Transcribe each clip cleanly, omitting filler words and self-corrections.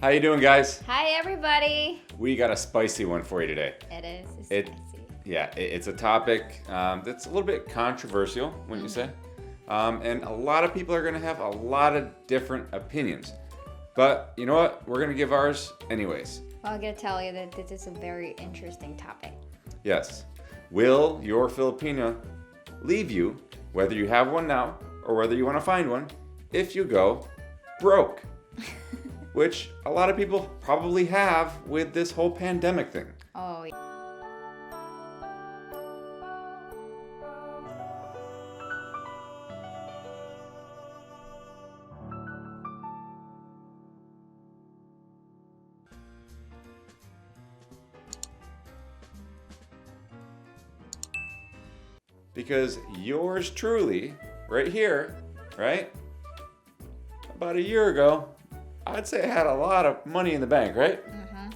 How you doing, guys? Hi, everybody. We got a spicy one for you today. It is. It- Spicy. Yeah, it's a topic that's a little bit controversial, wouldn't you say? And a lot of people are going to have a lot of different opinions. But you know what? We're going to give ours anyways. Well, I'm going to tell you that this is a very interesting topic. Yes. Will your Filipina leave you, whether you have one now or whether you want to find one, if you go broke? Which a lot of people probably have with this whole pandemic thing. Oh, yeah. Because yours truly, right here, right? About a year ago, I'd say I had a lot of money in the bank, right? Mm-hmm.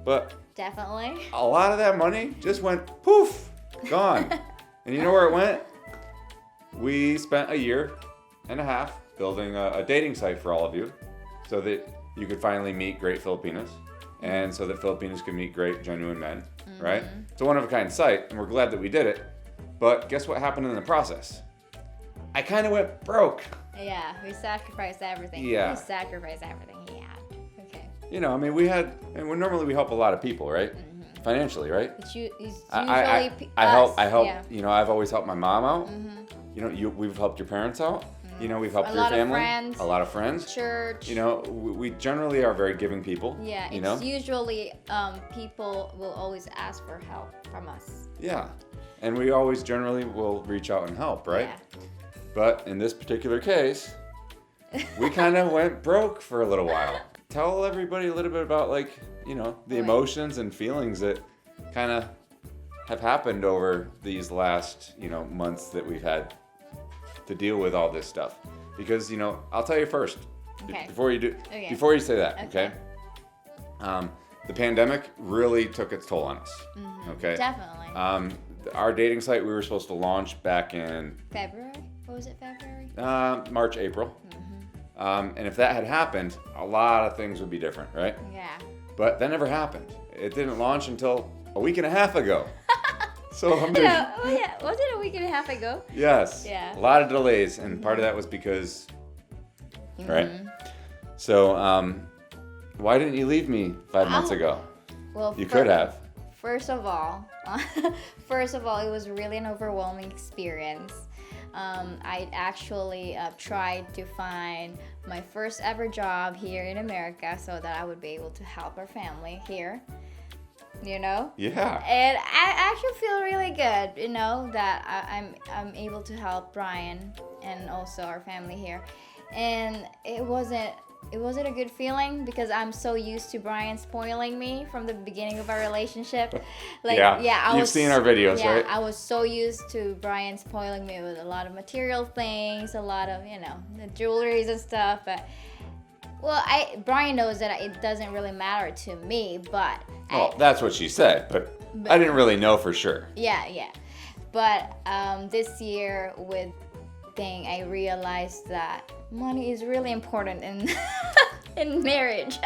But Definitely. a lot of that money just went poof, gone. And you know where it went? We spent a year and a half building a dating site for all of you so that you could finally meet great Filipinos and so that Filipinos could meet great, genuine men, right? It's a one-of-a-kind site, and we're glad that we did it. But guess what happened in the process? I kind of went broke. Yeah, we sacrificed everything. Yeah. We sacrificed everything he had. Okay. You know, I mean, we normally we help a lot of people, right? Financially, right? It's usually I us. help. Yeah. You know, I've always helped my mom out. You know, we've helped your parents out. You know, we've helped A your lot of family. friends. A lot of friends. Church. You know, we generally are very giving people. Yeah, it's You know. usually people will always ask for help from us. Yeah, and we always generally will reach out and help, right? Yeah. But in this particular case, we kind of went broke for a little while. Tell everybody a little bit about, like, you know, the Right. emotions and feelings that kind of have happened over these last, you know, months that we've had to deal with all this stuff. Because, you know, I'll tell you first, Okay. before you do, Okay. before you say that, Okay. okay? The pandemic really took its toll on us. Okay. Definitely. Our dating site we were supposed to launch back in February? What was it, February? March, April. And if that had happened, a lot of things would be different, right? Yeah. But that never happened. It didn't launch until a week and a half ago. So I'm doing, Yeah, oh yeah, was it a week and a half ago? yes, Yeah. a lot of delays, and part of that was because, right? So why didn't you leave me 5 months Oh. ago? Well, You could have. First of all, it was really an overwhelming experience. I actually tried to find my first ever job here in America so that I would be able to help our family here. You know. Yeah. And I actually feel really good, you know, that I'm able to help Brian and also our family here. And it wasn't a good feeling because I'm so used to Brian spoiling me from the beginning of our relationship. Like, Yeah. You've seen our videos, yeah, right? I was so used to Brian spoiling me with a lot of material things, a lot of, you know, the jewelries and stuff. But well, Brian knows that it doesn't really matter to me, but Well, that's what she said, but I didn't really know for sure. yeah. But this year with thing, I realized that money is really important in in marriage.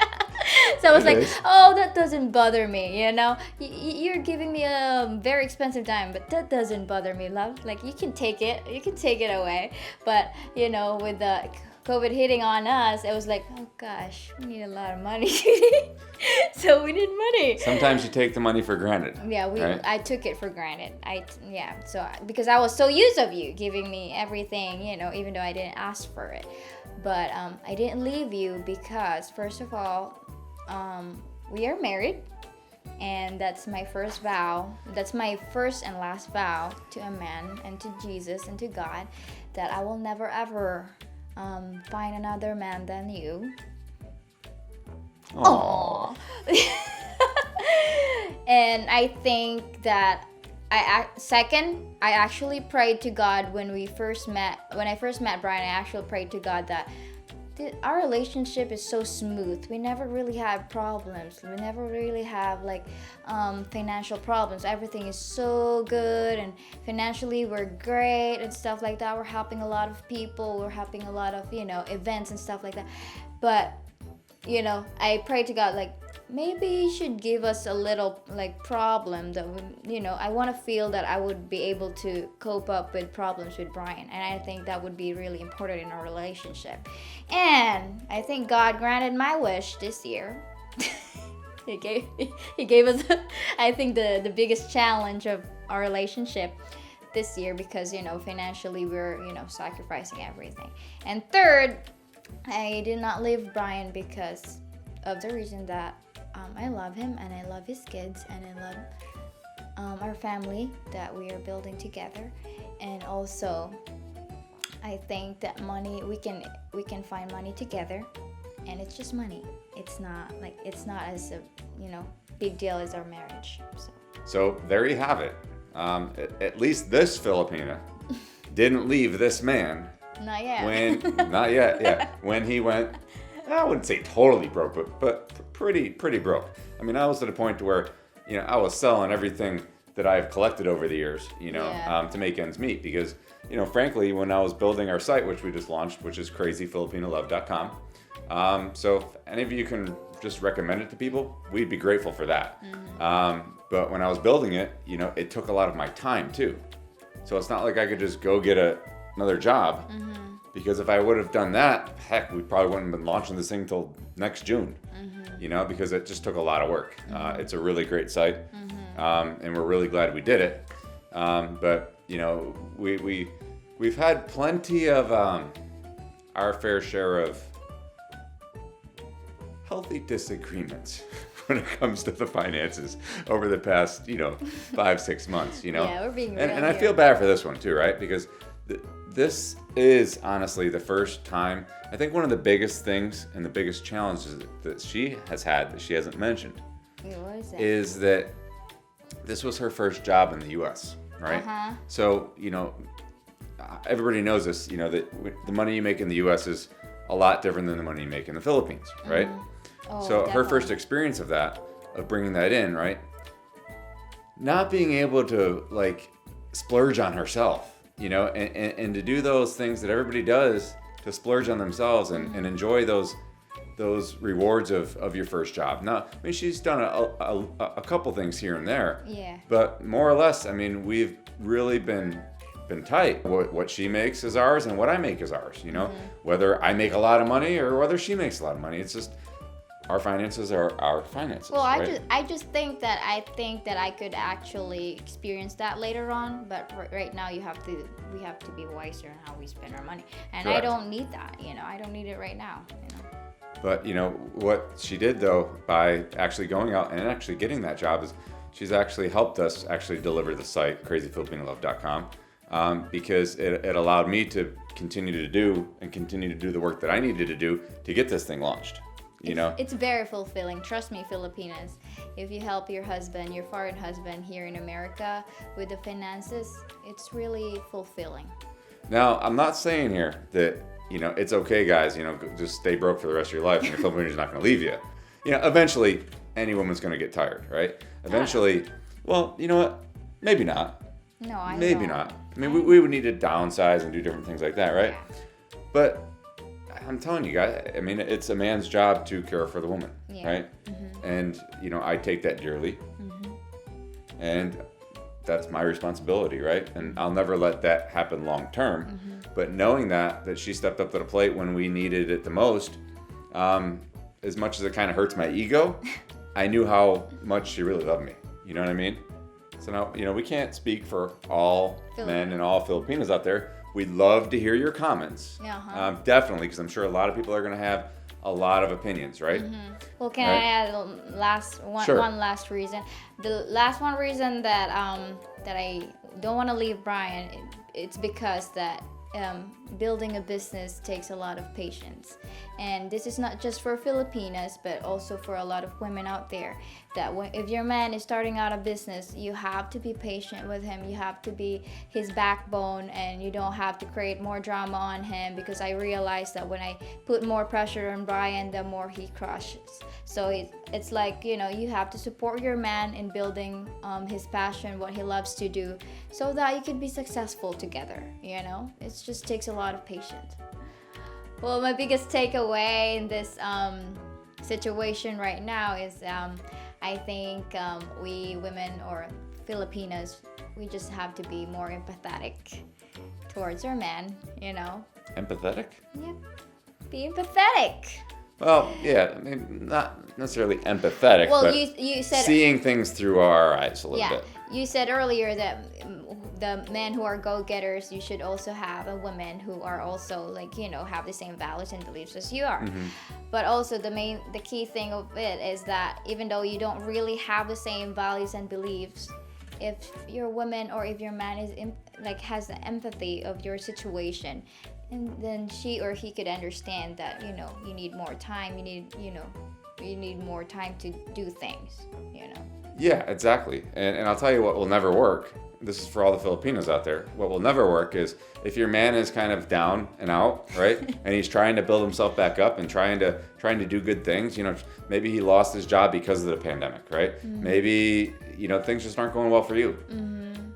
So I was like, is. oh, that doesn't bother me, you know. You're giving me a very expensive dime, but that doesn't bother me, love. Like, you can take it away. But you know, with the COVID hitting on us, it was like, oh gosh, we need a lot of money. So we need money. Sometimes you take the money for granted. Yeah, right? I took it for granted. So because I was so used of you giving me everything, you know, even though I didn't ask for it. But I didn't leave you because, first of all, we are married, and that's my first vow. That's my first and last vow to a man and to Jesus and to God, that I will never ever find another man than you. Aww. And I think that I actually prayed to God when I first met Brian. I actually prayed to God that our relationship is so smooth. We never really have problems. We never really have like financial problems. Everything is so good, and financially we're great and stuff like that. We're helping a lot of people. We're helping a lot of, events and stuff like that. But I pray to God, like, maybe He should give us a little, like, problem that I want to feel that I would be able to cope up with problems with Brian, and I think that would be really important in our relationship. And I think God granted my wish this year. He gave us, I think, the biggest challenge of our relationship this year, because financially we're sacrificing everything. And third, I did not leave Brian because of the reason that I love him, and I love his kids, and I love our family that we are building together. And also, I think that money, we can find money together, and it's just money. It's not as a big deal as our marriage. So there you have it. At least this Filipina didn't leave this man. Not yet. Not yet, yeah. When he went, I wouldn't say totally broke, but pretty broke. I mean, I was at a point where, I was selling everything that I've collected over the years, to make ends meet. Because, frankly, when I was building our site, which we just launched, which is crazyfilipinalove.com. So if any of you can just recommend it to people, we'd be grateful for that. But when I was building it, it took a lot of my time too. So it's not like I could just go get another job, because if I would have done that, heck, we probably wouldn't have been launching this thing till next June, because it just took a lot of work. It's a really great site, and we're really glad we did it. But we've had plenty of our fair share of healthy disagreements when it comes to the finances over the past 5-6 months. Yeah, we're being real and I feel bad for this one too, right? Because this is honestly the first time. I think one of the biggest things and the biggest challenges that she has had that she hasn't mentioned is that this was her first job in the U.S., right? So everybody knows this, that the money you make in the U.S. is a lot different than the money you make in the Philippines, right? Oh, so definitely. her first experience of bringing that in, right? Not being able to like splurge on herself, and to do those things that everybody does to splurge on themselves and enjoy those rewards of your first job. Now, I mean, she's done a couple things here and there, but more or less, I mean, we've really been tight. What she makes is ours, and what I make is ours. Whether I make a lot of money or whether she makes a lot of money, it's just our finances are our finances. Well, right? I just think that I could actually experience that later on, but right now we have to be wiser in how we spend our money, and Correct. I don't need that. I don't need it right now. But what she did though, by actually going out and actually getting that job, is she's actually helped us actually deliver the site crazyfilipinalove.com, because it allowed me to continue to do the work that I needed to do to get this thing launched. It's very fulfilling. Trust me, Filipinas. If you help your husband, your foreign husband here in America with the finances, it's really fulfilling. Now, I'm not saying here that it's okay, guys. Just stay broke for the rest of your life, and your Filipino's not going to leave you. Eventually, any woman's going to get tired, right? Eventually, well, you know what? Maybe not. No, Maybe not. I mean, we would need to downsize and do different things like that, right? Yeah. But I'm telling you guys, I mean, it's a man's job to care for the woman, right? And I take that dearly, and that's my responsibility, right? And I'll never let that happen long term. But knowing that she stepped up to the plate when we needed it the most, as much as it kind of hurts my ego, I knew how much she really loved me. You know what I mean? So now, we can't speak for all men and all Filipinos out there. We'd love to hear your comments. Definitely, because I'm sure a lot of people are going to have a lot of opinions, right? Well, can I add one last reason? The last one reason that I don't want to leave Brian, it's because that building a business takes a lot of patience. And this is not just for Filipinas, but also for a lot of women out there, that if your man is starting out a business, you have to be patient with him. You have to be his backbone, and you don't have to create more drama on him, because I realized that when I put more pressure on Brian, the more he crushes. So it's like, you have to support your man in building his passion, what he loves to do, so that you can be successful together. It just takes a lot of patience. Well, my biggest takeaway in this situation right now is I think we women or Filipinas, we just have to be more empathetic towards our men, you know. Empathetic? Yep. Be empathetic. Well, yeah, I mean, not necessarily empathetic, Well, but you said seeing things through our eyes a little bit. You said earlier that the men who are go-getters, you should also have a women who are also like, you know, have the same values and beliefs as you are. Mm-hmm. But also the key thing of it is that even though you don't really have the same values and beliefs, if your woman or if your man is has the empathy of your situation, and then she or he could understand that, you know, you need more time, you need more time to do things, you know. Yeah, exactly. And I'll tell you what will never work. This is for all the Filipinos out there. What will never work is if your man is kind of down and out, right? And he's trying to build himself back up and trying to do good things. You know, maybe he lost his job because of the pandemic, right? Mm-hmm. Maybe, you know, things just aren't going well for you. Mm-hmm.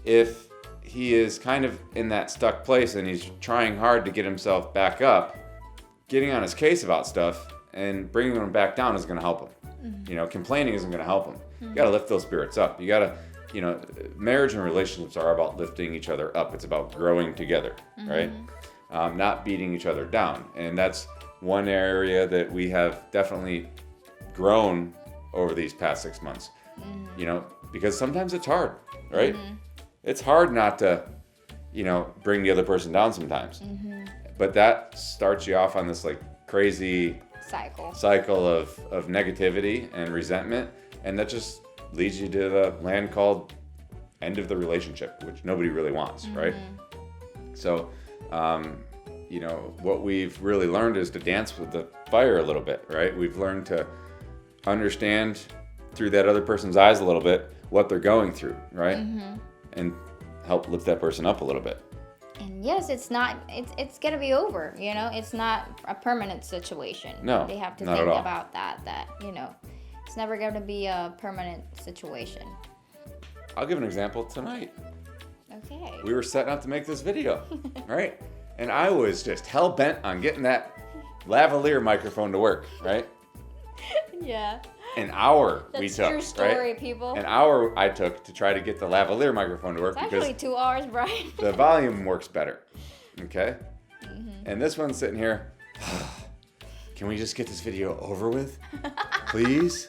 If he is kind of in that stuck place and he's trying hard to get himself back up, getting on his case about stuff and bringing him back down is going to help him. Mm-hmm. You know, complaining isn't going to help him. Mm-hmm. You got to lift those spirits up. You got to, you know, marriage and relationships are about lifting each other up. It's about growing together, mm-hmm. right? Not beating each other down. And that's one area that we have definitely grown over these past 6 months. Mm-hmm. You know, because sometimes it's hard, right? Mm-hmm. It's hard not to, you know, bring the other person down sometimes. Mm-hmm. But that starts you off on this like crazy cycle of negativity and resentment, and that just leads you to the land called end of the relationship, which nobody really wants, mm-hmm. right? So, you know, what we've really learned is to dance with the fire a little bit, right? We've learned to understand through that other person's eyes a little bit what they're going through, right? Mm-hmm. And help lift that person up a little bit. And yes, it's gonna be over, you know. It's not a permanent situation. No, they have to think about that, you know, it's never gonna be a permanent situation. I'll give an example tonight. Okay. We were setting up to make this video, right? And I was just hell bent on getting that lavalier microphone to work, right? Yeah. An hour That's we took, true story, right? People. An hour I took to try to get the lavalier microphone to work. It's actually 2 hours, Brian. The volume works better, okay? Mm-hmm. And this one's sitting here. Can we just get this video over with, please?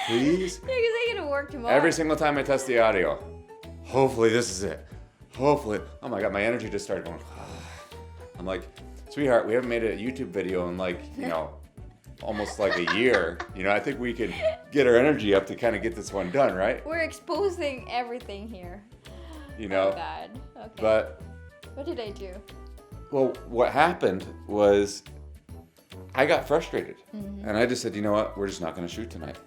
Please? Yeah, because they're gonna work tomorrow. Every single time I test the audio, hopefully this is it. Hopefully. Oh my God, my energy just started going. I'm like, sweetheart, we haven't made a YouTube video in like, you know, almost like a year. You know, I think we could get our energy up to kind of get this one done, right? We're exposing everything here. You know. Oh God. Okay. But what did I do? Well, what happened was I got frustrated, mm-hmm. and I just said, you know what, we're just not going to shoot tonight.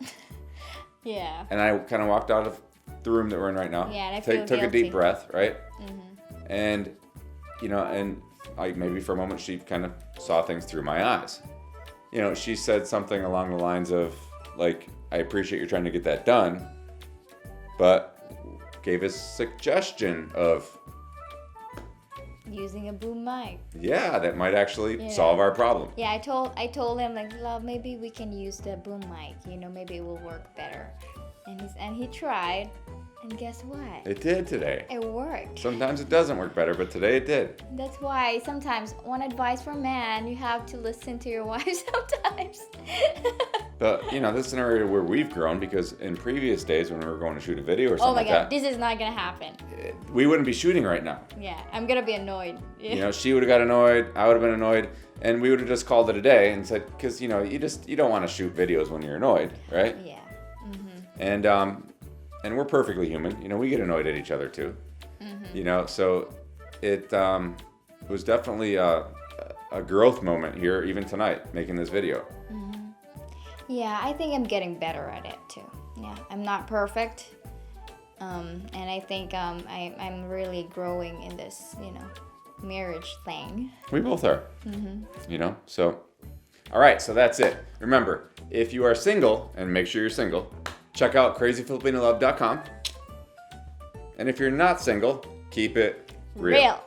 Yeah. And I kind of walked out of the room that we're in right now. Yeah, and I feel took guilty. a deep breath, right? Mm-hmm. And, you know, and I maybe for a moment she kind of saw things through my eyes. You know, she said something along the lines of, like, I appreciate you trying to get that done, but gave a suggestion of using a boom mic. Yeah, that might actually solve our problem. Yeah, I told him, like, love, maybe we can use the boom mic. You know, maybe it will work better. And he tried, and guess what? It did today. It worked. Sometimes it doesn't work better, but today it did. That's why sometimes one advice for man, you have to listen to your wife sometimes. But, you know, this is an area where we've grown, because in previous days when we were going to shoot a video or something like that. Oh my God, this is not going to happen. We wouldn't be shooting right now. Yeah, I'm going to be annoyed. You know, she would have got annoyed, I would have been annoyed, and we would have just called it a day and said, because, you know, you don't want to shoot videos when you're annoyed, right? Yeah. Mm-hmm. And we're perfectly human. You know, we get annoyed at each other too. Mm-hmm. You know, so it was definitely a growth moment here, even tonight, making this video. Mm-hmm. Yeah, I think I'm getting better at it too. Yeah, I'm not perfect, and I think I'm really growing in this, you know, marriage thing. We both are. Mm-hmm. You know, so all right, so that's it. Remember, if you are single, and make sure you're single, check out crazyfilipinalove.com. And if you're not single, keep it real.